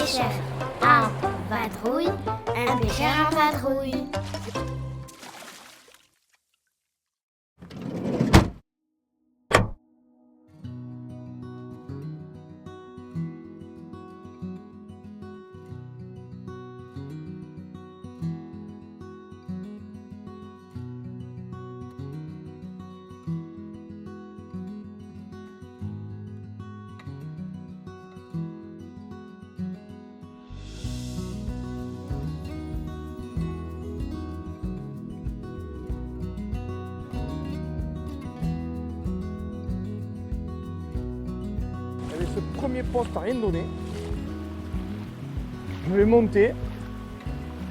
pêcheur en vadrouille, un pêcheur en vadrouille. Avec ce premier poste à rien donné, je vais monter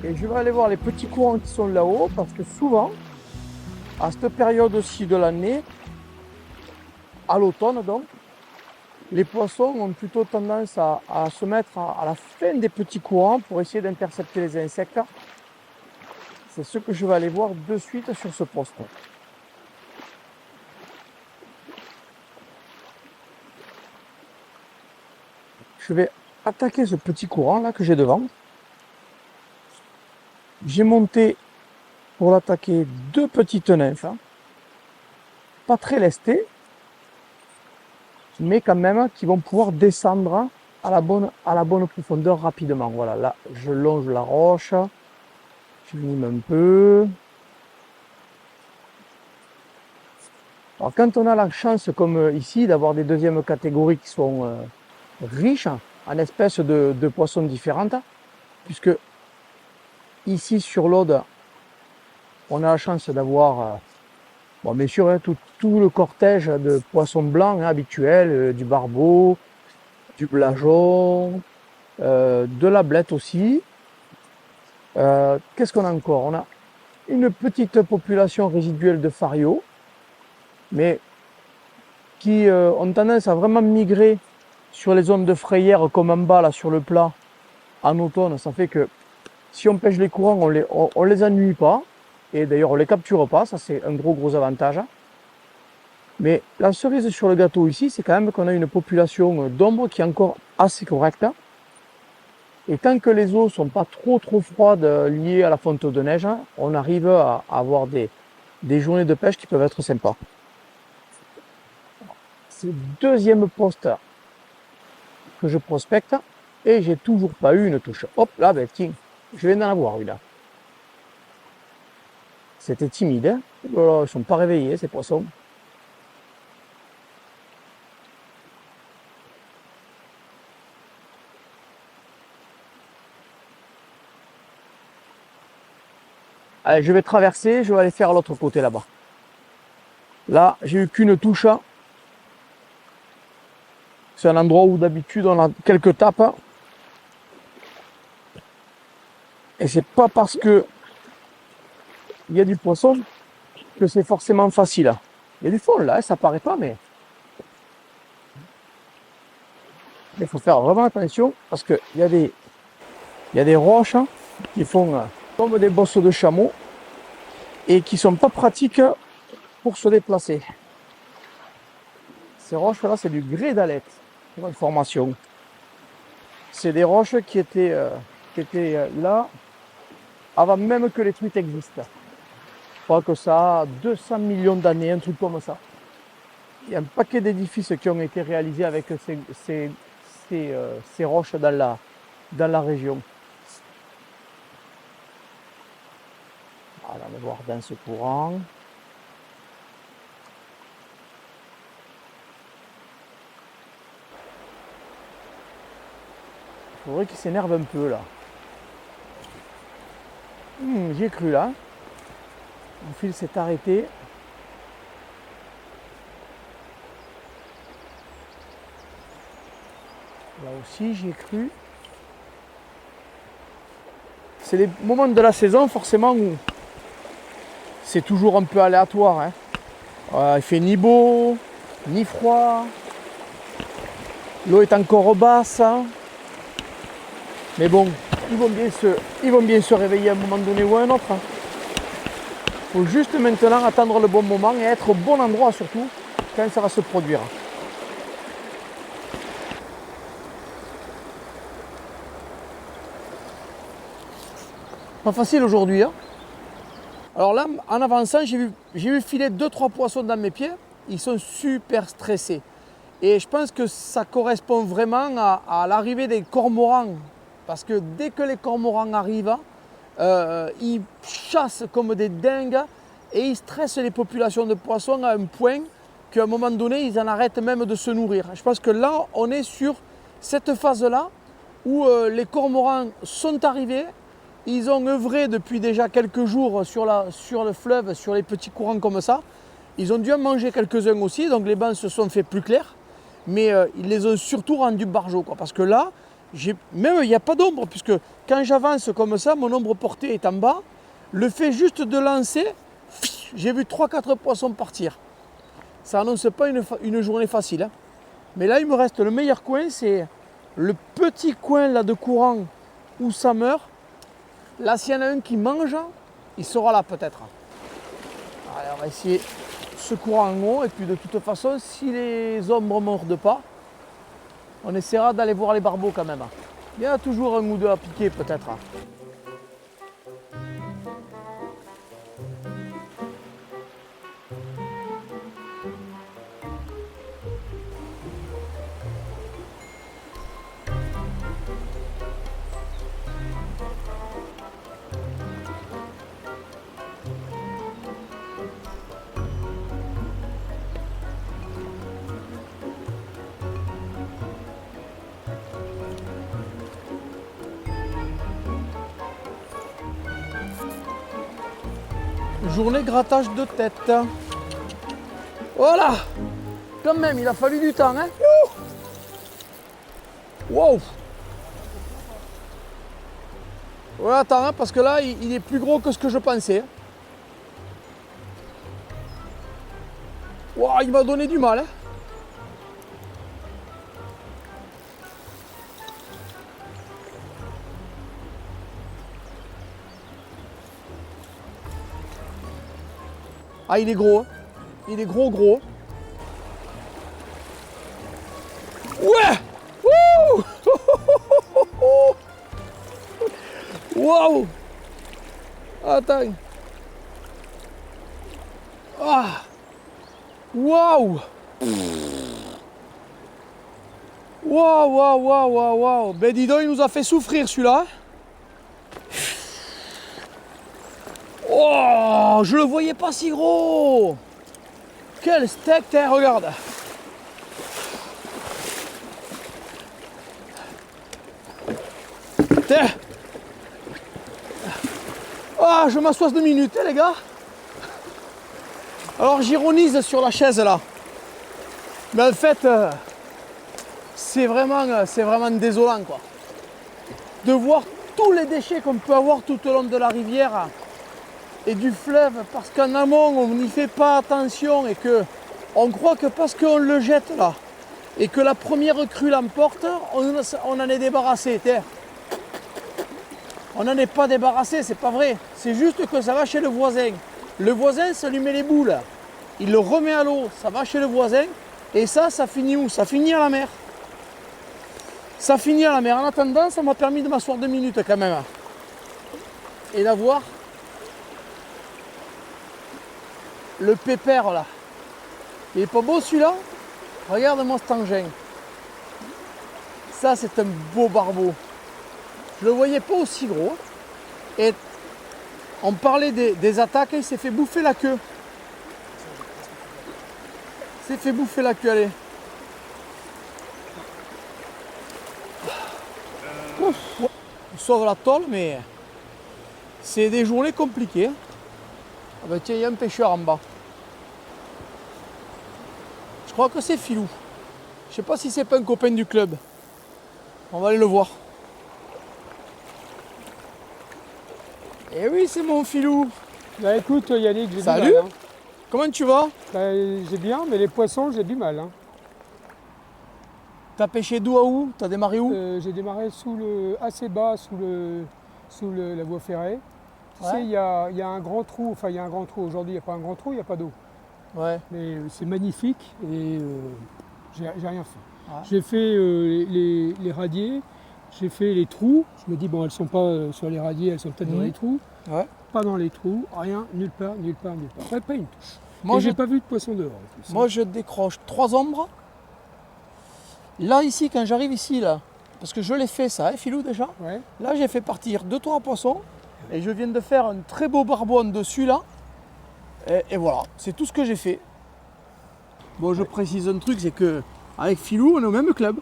et je vais aller voir les petits courants qui sont là-haut parce que souvent, à cette période-ci de l'année, à l'automne donc, les poissons ont plutôt tendance à se mettre à la fin des petits courants pour essayer d'intercepter les insectes. C'est ce que je vais aller voir de suite sur ce poste. Je vais attaquer ce petit courant là que j'ai devant. J'ai monté pour l'attaquer deux petites nymphes, pas très lestées, mais quand même qui vont pouvoir descendre à la bonne profondeur rapidement. Voilà, là je longe la roche, je mime un peu. Alors quand on a la chance comme ici d'avoir des deuxièmes catégories qui sont riches en espèces de poissons différentes, puisque ici sur l'Aude, on a la chance d'avoir, bon, bien sûr, tout le cortège de poissons blancs habituels, du barbeau, du blason, de la blette aussi. Qu'est-ce qu'on a encore? On a une petite population résiduelle de farios, mais qui ont tendance à vraiment migrer sur les zones de frayère comme en bas là sur le plat en automne. Ça fait que si on pêche les courants, on les ennuie pas, et d'ailleurs on les capture pas, ça c'est un gros avantage. Mais la cerise sur le gâteau ici, c'est quand même qu'on a une population d'ombre qui est encore assez correcte. Et tant que les eaux sont pas trop froides liées à la fonte de neige, on arrive à avoir des journées de pêche qui peuvent être sympas. C'est le deuxième poste que je prospecte et j'ai toujours pas eu une touche. Hop là, ben tiens, je viens d'en avoir une là. C'était timide, hein. Oh là là, ils sont pas réveillés ces poissons. Allez, je vais traverser, je vais aller faire l'autre côté là-bas. Là, j'ai eu qu'une touche. C'est un endroit où d'habitude on a quelques tapes. Et c'est pas parce que il y a du poisson que c'est forcément facile. Il y a du fond là, ça paraît pas, mais il faut faire vraiment attention parce que il y a des roches qui font comme des bosses de chameau et qui sont pas pratiques pour se déplacer. Ces roches là, c'est du grès d'alette pour information. C'est des roches qui étaient là avant même que les truites existent. Je crois que ça a 200 millions d'années, un truc comme ça. Il y a un paquet d'édifices qui ont été réalisés avec ces roches dans la région. Voilà, on va voir dans ce courant. Il faudrait qu'il s'énerve un peu là. J'y ai cru là. Mon fil s'est arrêté. Là aussi j'y ai cru. C'est les moments de la saison forcément où c'est toujours un peu aléatoire, hein. Il fait ni beau, ni froid. L'eau est encore basse. Mais bon, ils vont bien se réveiller à un moment donné ou à un autre. Il faut juste maintenant attendre le bon moment et être au bon endroit surtout quand ça va se produire. Pas facile aujourd'hui. Hein. Alors là, en avançant, j'ai vu filer 2-3 poissons dans mes pieds. Ils sont super stressés. Et je pense que ça correspond vraiment à l'arrivée des cormorans. Parce que dès que les cormorans arrivent, ils chassent comme des dingues et ils stressent les populations de poissons à un point qu'à un moment donné, ils en arrêtent même de se nourrir. Je pense que là, on est sur cette phase-là où les cormorans sont arrivés. Ils ont œuvré depuis déjà quelques jours sur le fleuve, sur les petits courants comme ça. Ils ont dû en manger quelques-uns aussi, donc les bancs se sont fait plus clairs. Mais ils les ont surtout rendus barjots, quoi. Parce que là, même il n'y a pas d'ombre, puisque quand j'avance comme ça, mon ombre portée est en bas. Le fait juste de lancer, j'ai vu 3-4 poissons partir. Ça n'annonce pas une journée facile. Hein. Mais là, il me reste le meilleur coin, c'est le petit coin là de courant où ça meurt. Là, s'il y en a un qui mange, il sera là peut-être. Allez, on va essayer ce courant en haut. Et puis de toute façon, si les ombres ne mordent pas, on essaiera d'aller voir les barbeaux quand même. Il y en a toujours un ou deux à piquer peut-être. Journée grattage de tête. Voilà. Quand même, il a fallu du temps. Hein. Wow. Ouais, attends, hein, parce que là, il est plus gros que ce que je pensais. Wow, il m'a donné du mal. Hein. Ah, il est gros. Hein. Il est gros. Ouais. Wouh. Waouh. Attends. Ah. Waouh. Waouh. Ben dis donc, il nous a fait souffrir celui-là. Oh, je le voyais pas si gros. Quel steak, regarde. Tiens. Ah, je m'assois 2 minutes, les gars. Alors j'ironise sur la chaise là. Mais en fait, c'est vraiment désolant quoi. De voir tous les déchets qu'on peut avoir tout au long de la rivière et du fleuve, parce qu'en amont on n'y fait pas attention et que on croit que parce qu'on le jette là et que la première crue l'emporte, on en est débarrassé. On n'en est pas débarrassé, c'est pas vrai. C'est juste que ça va chez le voisin. Le voisin, ça lui met les boules. Il le remet à l'eau, ça va chez le voisin. Et ça finit où? Ça finit à la mer. Ça finit à la mer. En attendant, ça m'a permis de m'asseoir 2 minutes quand même. Et d'avoir le pépère là. Il est pas beau celui-là? Regarde-moi cet engin. Ça, c'est un beau barbeau. Je ne le voyais pas aussi gros. Et on parlait des attaques, il s'est fait bouffer la queue. Il s'est fait bouffer la queue, allez. Ouf. On sauve la tôle, mais c'est des journées compliquées. Ah ben tiens, il y a un pêcheur en bas. Je crois que c'est Filou. Je sais pas si c'est pas un copain du club. On va aller le voir. Eh oui, c'est mon Filou. Bah écoute Yannick, j'ai du mal. Salut. Comment tu vas? Bah, j'ai bien, mais les poissons, j'ai du mal. Hein. T'as pêché d'où à où? T'as démarré où? J'ai démarré assez bas, sous la voie ferrée. Tu sais, il y a un grand trou, enfin il y a un grand trou. Aujourd'hui, il n'y a pas un grand trou, il n'y a pas d'eau. Ouais. Mais c'est magnifique et j'ai rien fait. Ah. J'ai fait les radiers, j'ai fait les trous. Je me dis, bon, elles sont pas sur les radiers, elles sont peut-être dans les trous. Ouais. Pas dans les trous, rien, nulle part, nulle part, nulle part. Ouais, pas une touche. Moi, Et je, j'ai pas vu de poisson dehors. En plus. moi, je décroche 3 ombres. Là, ici, quand j'arrive ici, là, parce que je l'ai fait ça, hein, Philou, déjà. Ouais. Là, j'ai fait partir 2-3 poissons. Et je viens de faire un très beau barbeau dessus, là. Et voilà, c'est tout ce que j'ai fait. Bon, je précise un truc, c'est que avec Philou, on est au même club.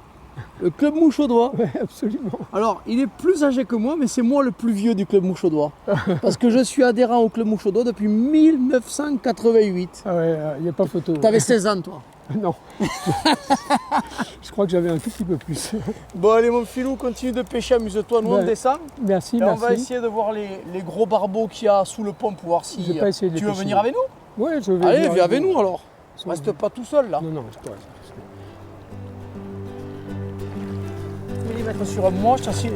Le club Mouchaudois. Ouais, absolument. Alors, il est plus âgé que moi, mais c'est moi le plus vieux du club Mouchaudois. Parce que je suis adhérent au club Mouchaudois depuis 1988. Ah ouais, il n'y a pas photo. T'avais 16 ans, toi. Non. Je crois que j'avais un tout petit peu plus. Bon, allez, mon Philou, continue de pêcher, amuse-toi. Nous, on Ouais. descend. Merci, Et on merci. va essayer de voir les gros barbeaux qu'il y a sous le pont pour voir si. Je vais pas essayer de les Tu veux pêcher. venir avec nous? Ouais, je vais Allez, venir viens avec nous alors. Sans- Reste pas tout seul là. Non, non, c'est pas vrai. Tu peux les mettre sur un mois, ça fait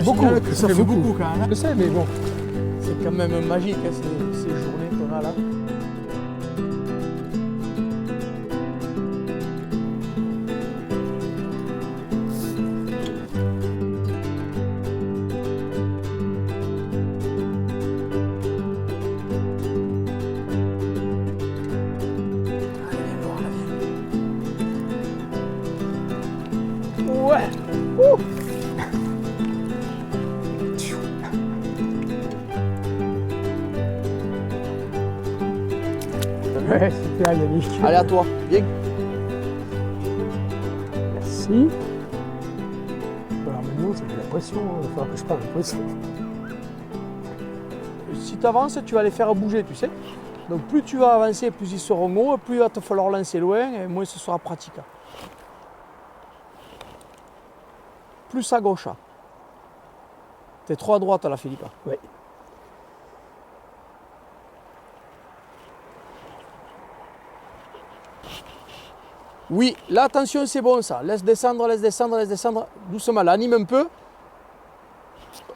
Beaucoup, ça fait beaucoup quand même. Hein. Je sais, mais bon. C'est quand même magique hein, ces journées qu'on a là. Allez, viens voir là, viens. Ouais. Ouh. Ouais, super Yannick. Allez, à toi. Viens. Merci. Alors maintenant, ça fait la pression. Il va falloir que je parle de poisson. Si tu avances, tu vas les faire bouger, tu sais. Donc plus tu vas avancer, plus ils seront hauts, plus il va te falloir lancer loin et moins ce sera pratique. Plus à gauche. T'es trop à droite là, Philippe. Oui. Oui, là attention, c'est bon ça. Laisse descendre, laisse descendre, laisse descendre. Doucement, là, anime un peu.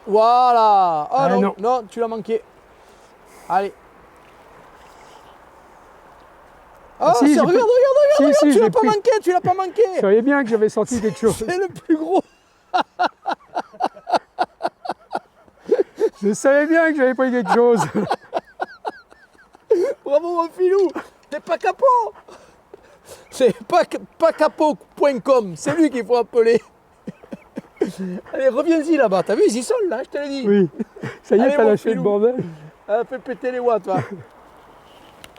Voilà. Oh Ah, non, non. non, tu l'as manqué. Allez. Oh, Si, regarde, j'ai regarde, pas- regarde, Si, si, tu je l'as l'ai pas pris. manqué, tu l'as pas manqué. Je savais bien que j'avais senti quelque chose. C'est le plus gros. Je savais bien que j'avais pris quelque chose. Bravo mon filou. C'est pas capot. C'est pas capot.com. C'est lui qu'il faut appeler. Allez, reviens-y là-bas. T'as vu, ils y sont là, je te l'ai dit. Oui. Ça y est, Allez, t'as mon lâché le filou. bordel. Ah, fais péter les watts, toi.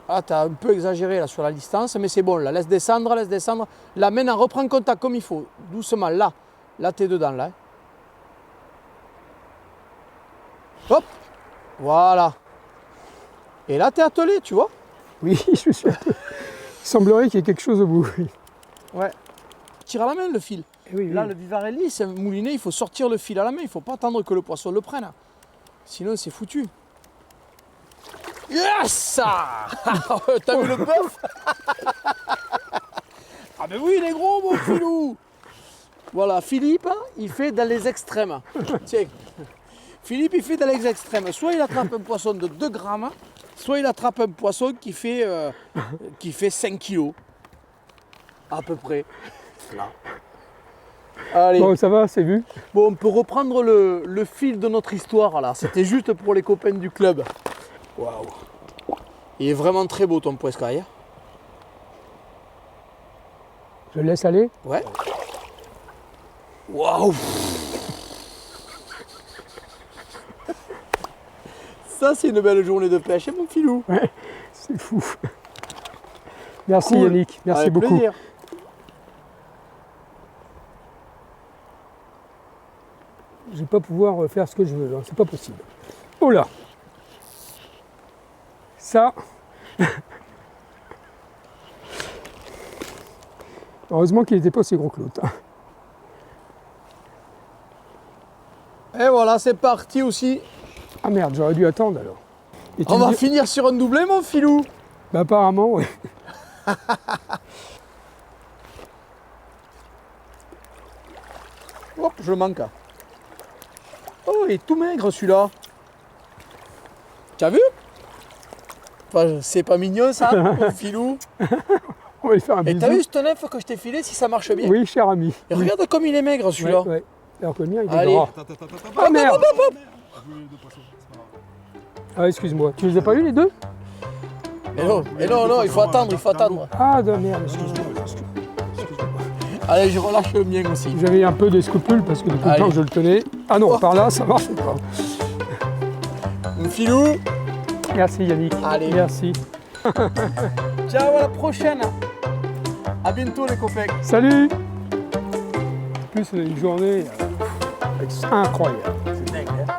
Ah, t'as un peu exagéré là sur la distance, mais c'est bon. Là, laisse descendre, laisse descendre. Là, maintenant, reprends contact comme il faut. Doucement, là. Là, t'es dedans, là. Hop. Voilà. Et là, t'es attelé, tu vois. Oui, je suis un peu. Il semblerait qu'il y ait quelque chose au bout. Ouais. Tire à la main le fil. Oui, Là, le Vivarelli, c'est un moulinet, il faut sortir le fil à la main. Il ne faut pas attendre que le poisson le prenne. Sinon, c'est foutu. Yes. T'as vu le bœuf. Ah ben oui, il est gros, mon filou. Voilà, Philippe, il fait dans les extrêmes. Tiens. Philippe, il fait dans les extrêmes. Soit il attrape un poisson de 2 grammes, soit il attrape un poisson qui fait 5 kilos. À peu près. Là. Allez. Bon, ça va, c'est vu. Bon, on peut reprendre le fil de notre histoire là. C'était juste pour les copains du club. Waouh. Il est vraiment très beau ton poiscaille. Hein. Je le laisse aller. Ouais. Waouh. Ça, c'est une belle journée de pêche, hein, mon filou. C'est fou. Merci Cool. Yannick, merci Avec beaucoup. plaisir. Je vais pas pouvoir faire ce que je veux, hein, c'est pas possible. Oh là. Ça. Heureusement qu'il n'était pas aussi gros que l'autre. Et voilà, c'est parti aussi. Ah merde, j'aurais dû attendre alors. Et tu On me va dis- finir sur un doublé, mon filou. Bah, apparemment, oui. Hop, je manque. Oh, il est tout maigre celui-là. Tu as vu? Enfin, c'est pas mignon ça, mon filou. On va lui faire un Et bisou. t'as vu ce neuf que je t'ai filé si ça marche bien? Oui, cher ami. Et regarde comme il est maigre celui-là. Ouais, ouais. Alors que le mien, il est Allez. gras. Ah merde! Ah, excuse-moi. Tu les as pas eu les deux? Et non, il faut attendre. Ah, de merde, excuse-moi. Allez, je relâche le mien aussi. J'avais un peu des scrupules parce que depuis le temps que je le tenais. Ah non, par là, ça marche pas. Mon filou. Merci Yannick. Allez. Merci. Ciao, à la prochaine. À bientôt les copains. Salut! En plus, une journée incroyable. C'est dingue, hein.